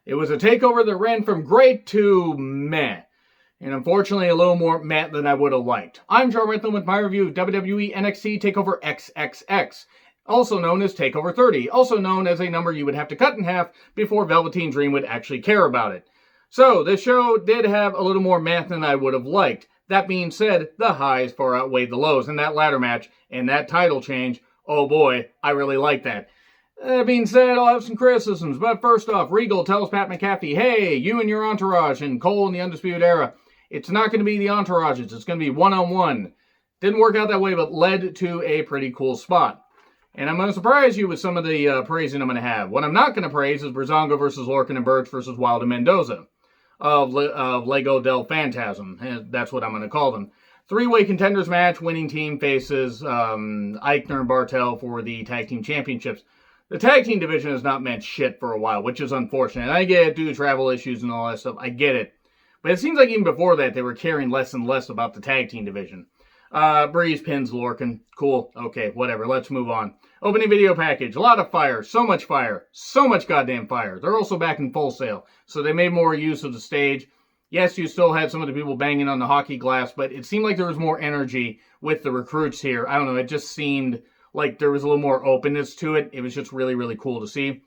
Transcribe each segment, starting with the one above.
It was a takeover that ran from great to meh. And unfortunately, a little more meh than I would have liked. I'm Joe Rentham with my review of WWE NXT TakeOver XXX, also known as TakeOver 30, also known as a number you would have to cut in half before Velveteen Dream would actually care about it. So, this show did have a little more meh than I would have liked. That being said, the highs far outweighed the lows in that ladder match and that title change. Oh boy, I really like that. That being said, I'll have some criticisms, but first off, Regal tells Pat Mcafee, hey, you and your entourage and Cole in the Undisputed Era, it's not going to be the entourages, it's going to be one-on-one. Didn't work out that way, but led to a pretty cool spot. And I'm going to surprise you with some of the praising I'm going to have. What I'm not going to praise is Breezango versus Lorcan and Birch versus Wilde and Mendoza of Lego del Phantasm. That's what I'm going to call them. Three-way contenders match, winning team faces Eichner and Bartel for the tag team championships. The tag team division has not meant shit for a while, which is unfortunate. I get it, due to travel issues and all that stuff. I get it. But it seems like even before that, they were caring less and less about the tag team division. Breeze pins Lorcan. Cool. Okay, whatever. Let's move on. Opening video package. A lot of fire. So much fire. So much goddamn fire. They're also back in Full Sail, so they made more use of the stage. Yes, you still had some of the people banging on the hockey glass, but it seemed like there was more energy with the recruits here. I don't know. It just seemed like there was a little more openness to it. It was just really, really cool to see.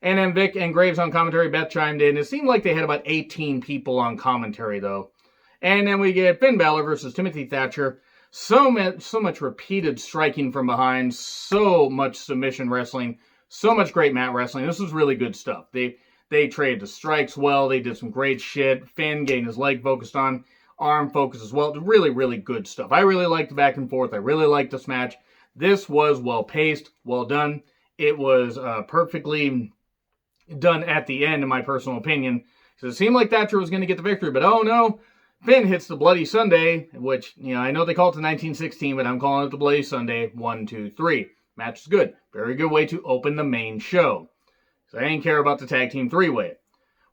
And then Vic and Graves on commentary. Beth chimed in. It seemed like they had about 18 people on commentary, though. And then we get Finn Balor versus Timothy Thatcher. So much repeated striking from behind. So much submission wrestling. So much great mat wrestling. This was really good stuff. They traded the strikes well. They did some great shit. Finn getting his leg focused on. Arm focus as well. Really, really good stuff. I really liked the back and forth. I really liked this match. This was well-paced, well done. It was perfectly done at the end, in my personal opinion. Because it seemed like Thatcher was going to get the victory, but oh no, Finn hits the Bloody Sunday, which, you know, I know they call it the 1916, but I'm calling it the Bloody Sunday. 1, 2, 3. Match is good. Very good way to open the main show. So I didn't care about the tag team three-way.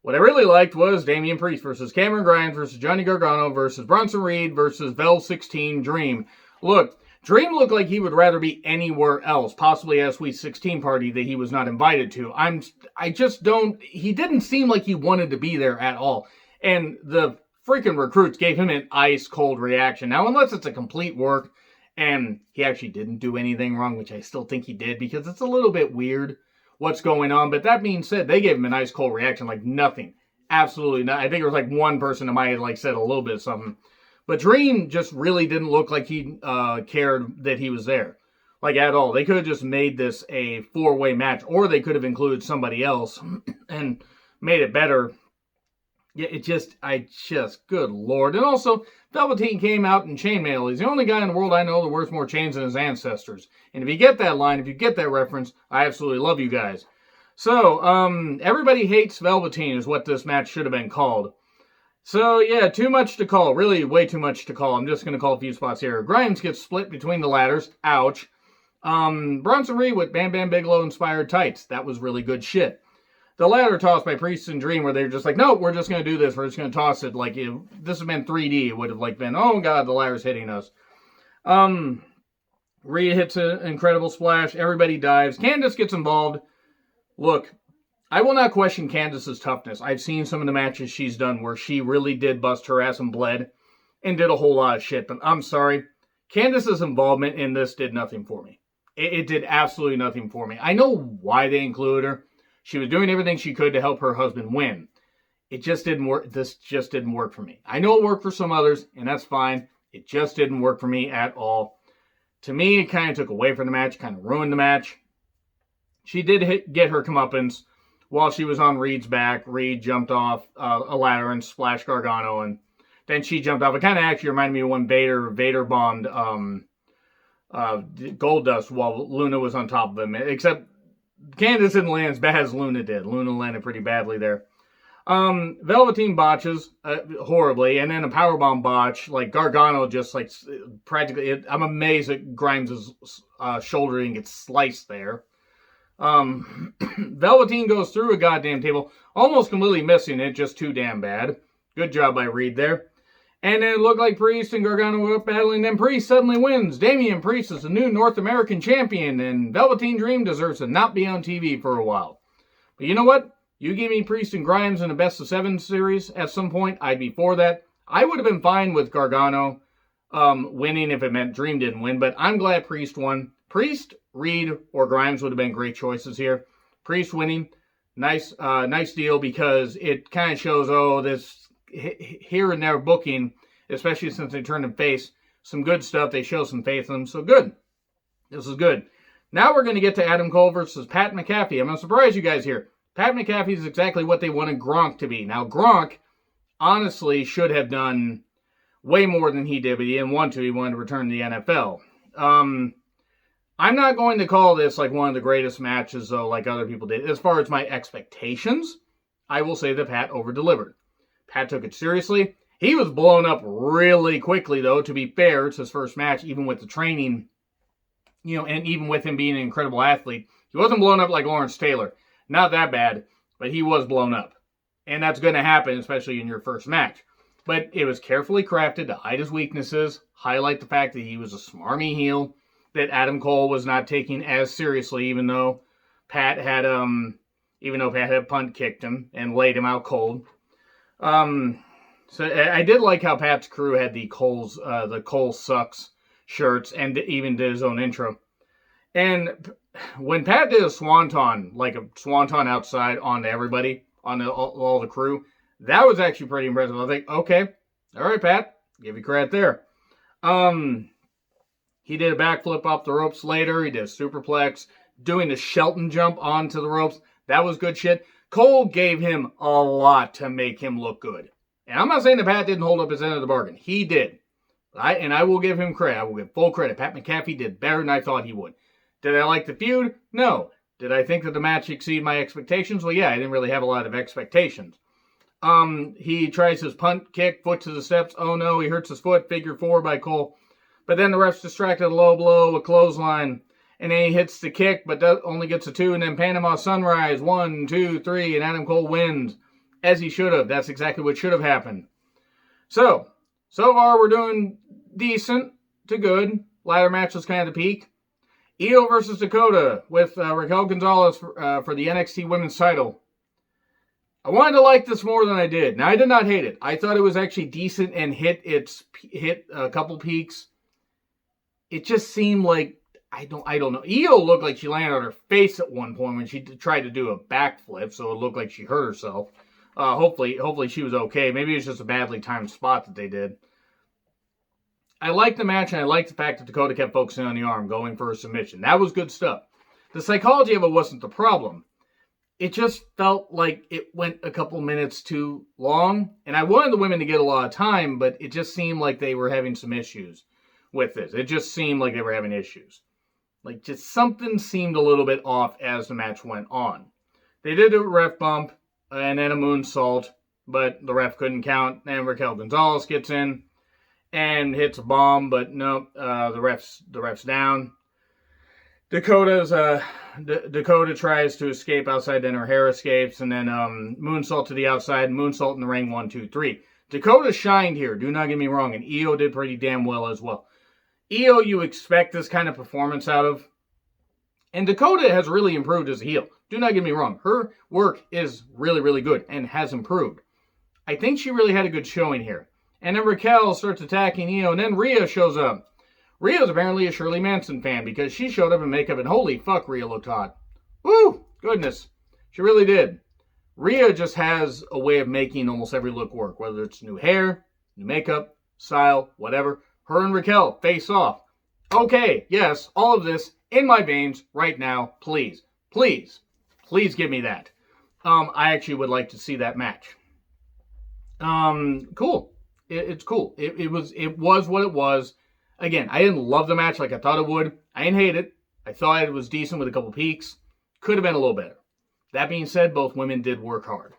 What I really liked was Damien Priest versus Cameron Grimes versus Johnny Gargano versus Bronson Reed versus Vel 16 Dream. Look, Dream looked like he would rather be anywhere else, possibly at a Sweet 16 party that he was not invited to. He didn't seem like he wanted to be there at all. And the freaking recruits gave him an ice-cold reaction. Now, unless it's a complete work, and he actually didn't do anything wrong, which I still think he did, because it's a little bit weird what's going on. But that being said, they gave him an ice-cold reaction, like nothing. Absolutely not. I think there was like one person that might have said a little bit of something. But Dream just really didn't look like he cared that he was there. Like, at all. They could have just made this a four-way match. Or they could have included somebody else and made it better. Yeah, good lord. And also, Velveteen came out in chainmail. He's the only guy in the world I know that wears more chains than his ancestors. And if you get that line, if you get that reference, I absolutely love you guys. So, everybody hates Velveteen is what this match should have been called. So, yeah, too much to call. Really, way too much to call. I'm just going to call a few spots here. Grimes gets split between the ladders. Ouch. Bronson Reed with Bam Bam Bigelow-inspired tights. That was really good shit. The ladder toss by Priest and Dream, where they're just like, no, we're just going to do this. We're just going to toss it. Like, if this had been 3D, it would have been, oh, God, the ladder's hitting us. Reed hits an incredible splash. Everybody dives. Candice gets involved. Look, I will not question Candice's toughness. I've seen some of the matches she's done where she really did bust her ass and bled and did a whole lot of shit. But I'm sorry. Candice's involvement in this did nothing for me. It did absolutely nothing for me. I know why they included her. She was doing everything she could to help her husband win. It just didn't work. This just didn't work for me. I know it worked for some others, and that's fine. It just didn't work for me at all. To me, it kind of took away from the match, kind of ruined the match. She did get her comeuppance. While she was on Reed's back, Reed jumped off a ladder and splashed Gargano, and then she jumped off. It kind of actually reminded me of when Vader bombed Goldust while Luna was on top of him. Except Candice didn't land as bad as Luna did. Luna landed pretty badly there. Velveteen botches horribly, and then a powerbomb botch. Like Gargano just practically. I'm amazed that Grimes' shoulder didn't get sliced there. Velveteen goes through a goddamn table, almost completely missing it, just too damn bad. Good job by Reed there. And then it looked like Priest and Gargano were up battling, then Priest suddenly wins. Damien Priest is the new North American champion, and Velveteen Dream deserves to not be on TV for a while. But you know what? You give me Priest and Grimes in a best-of-7 series at some point, I'd be for that. I would have been fine with Gargano winning if it meant Dream didn't win, but I'm glad Priest won. Priest, Reed, or Grimes would have been great choices here. Priest winning, nice deal, because it kind of shows, this here and there booking, especially since they turned him face, some good stuff. They show some faith in him, so good. This is good. Now we're going to get to Adam Cole versus Pat Mcafee. I'm going to surprise you guys here. Pat Mcafee is exactly what they wanted Gronk to be. Now, Gronk honestly should have done way more than he did, but he didn't want to. He wanted to return to the NFL. I'm not going to call this like one of the greatest matches, though, like other people did. As far as my expectations, I will say that Pat over-delivered. Pat took it seriously. He was blown up really quickly, though, to be fair. It's his first match, even with the training, and even with him being an incredible athlete. He wasn't blown up like Lawrence Taylor. Not that bad, but he was blown up. And that's going to happen, especially in your first match. But it was carefully crafted to hide his weaknesses, highlight the fact that he was a smarmy heel, that Adam Cole was not taking as seriously, even though Pat had punt kicked him and laid him out cold. So I did like how Pat's crew had the Cole sucks shirts and even did his own intro. And when Pat did a swanton, like a swanton outside onto everybody, on all the crew, that was actually pretty impressive. I think, okay, all right, Pat, give you credit there. He did a backflip off the ropes later. He did a superplex, doing the Shelton jump onto the ropes. That was good shit. Cole gave him a lot to make him look good. And I'm not saying that Pat didn't hold up his end of the bargain. He did. I will give him credit. I will give full credit. Pat Mcafee did better than I thought he would. Did I like the feud? No. Did I think that the match exceeded my expectations? Well, yeah, I didn't really have a lot of expectations. He tries his punt kick, foot to the steps. Oh no, he hurts his foot. Figure 4 by Cole. But then the ref's distracted, a low blow, a clothesline. And then he hits the kick, but only gets a 2. And then Panama Sunrise, 1, 2, 3. And Adam Cole wins, as he should have. That's exactly what should have happened. So far we're doing decent to good. Ladder match was kind of the peak. Io versus Dakota with Raquel Gonzalez for the NXT Women's title. I wanted to like this more than I did. Now, I did not hate it. I thought it was actually decent and hit a couple peaks. It just seemed like, I don't know. Io looked like she landed on her face at one point when she tried to do a backflip, so it looked like she hurt herself. Hopefully she was okay. Maybe it was just a badly timed spot that they did. I liked the match, and I liked the fact that Dakota kept focusing on the arm, going for a submission. That was good stuff. The psychology of it wasn't the problem. It just felt like it went a couple minutes too long, and I wanted the women to get a lot of time, but it just seemed like they were having some issues with this. It just seemed like they were having issues. Like, just something seemed a little bit off as the match went on. They did a ref bump, and then a moonsault, but the ref couldn't count, and Raquel Gonzalez gets in and hits a bomb, but no, the ref's down. Dakota tries to escape outside, then her hair escapes, and then moonsault to the outside, moonsault in the ring, 1, 2, 3. Dakota shined here, do not get me wrong, and Io did pretty damn well as well. Io, you expect this kind of performance out of, and Dakota has really improved as a heel. Do not get me wrong, her work is really, really good and has improved. I think she really had a good showing here. And then Raquel starts attacking Io, and then Rhea shows up. Rhea's apparently a Shirley Manson fan because she showed up in makeup, and holy fuck, Rhea looked hot. Woo! Goodness. She really did. Rhea just has a way of making almost every look work, whether it's new hair, new makeup, style, whatever. Her and Raquel face off. Okay, yes, all of this in my veins right now. Please, please, please give me that. I actually would like to see that match. Cool. It's cool. It was what it was. Again, I didn't love the match like I thought it would. I didn't hate it. I thought it was decent with a couple peaks. Could have been a little better. That being said, both women did work hard.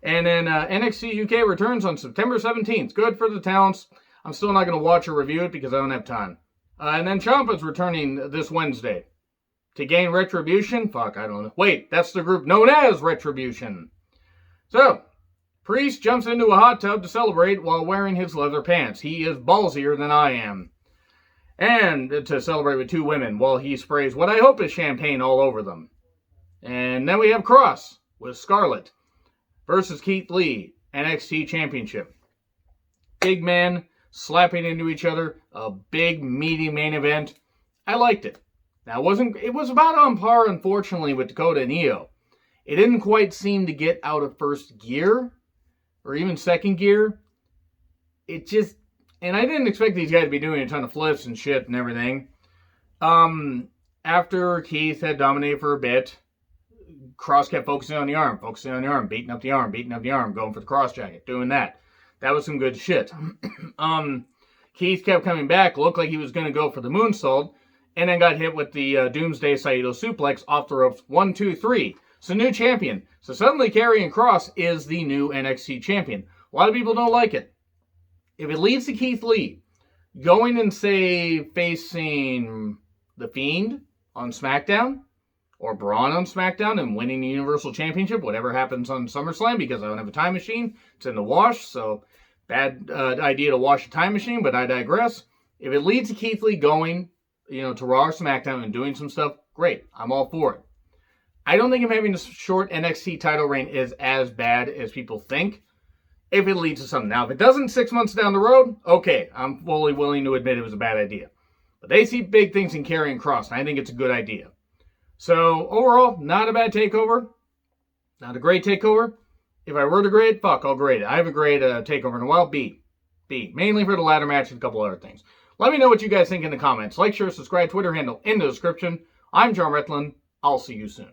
And then NXT UK returns on September 17th. Good for the talents. I'm still not going to watch or review it because I don't have time. And then Ciampa's returning this Wednesday. To gain Retribution? Fuck, I don't know. Wait, that's the group known as Retribution. So, Priest jumps into a hot tub to celebrate while wearing his leather pants. He is ballsier than I am. And to celebrate with 2 women while he sprays what I hope is champagne all over them. And then we have Kross with Scarlett. versus Keith Lee, NXT Championship. Big men slapping into each other, a big, meaty main event. I liked it. Now, it was about on par, unfortunately, with Dakota and Io. It didn't quite seem to get out of first gear, or even second gear. It just, and I didn't expect these guys to be doing a ton of flips and shit and everything. After Keith had dominated for a bit, Kross kept focusing on the arm, beating up the arm, going for the cross jacket, doing that. That was some good shit. Keith kept coming back, looked like he was going to go for the moonsault, and then got hit with the Doomsday Saito suplex off the ropes. 1, 2, 3. So new champion. So suddenly Karrion Kross is the new NXT champion. A lot of people don't like it. If it leads to Keith Lee going and, say, facing The Fiend on SmackDown, or Braun on SmackDown and winning the Universal Championship, whatever happens on SummerSlam, because I don't have a time machine. It's in the wash, so bad idea to wash a time machine, but I digress. If it leads to Keith Lee going, to Raw or SmackDown and doing some stuff, great. I'm all for it. I don't think him having a short NXT title reign is as bad as people think, if it leads to something. Now, if it doesn't 6 months down the road, okay, I'm fully willing to admit it was a bad idea. But they see big things in Karrion Kross, and I think it's a good idea. So, overall, not a bad takeover. Not a great takeover. If I were to grade, I'll grade it. I haven't graded a takeover in a while. B. Mainly for the ladder match and a couple other things. Let me know what you guys think in the comments. Like, share, subscribe, Twitter handle in the description. I'm John Rethlin. I'll see you soon.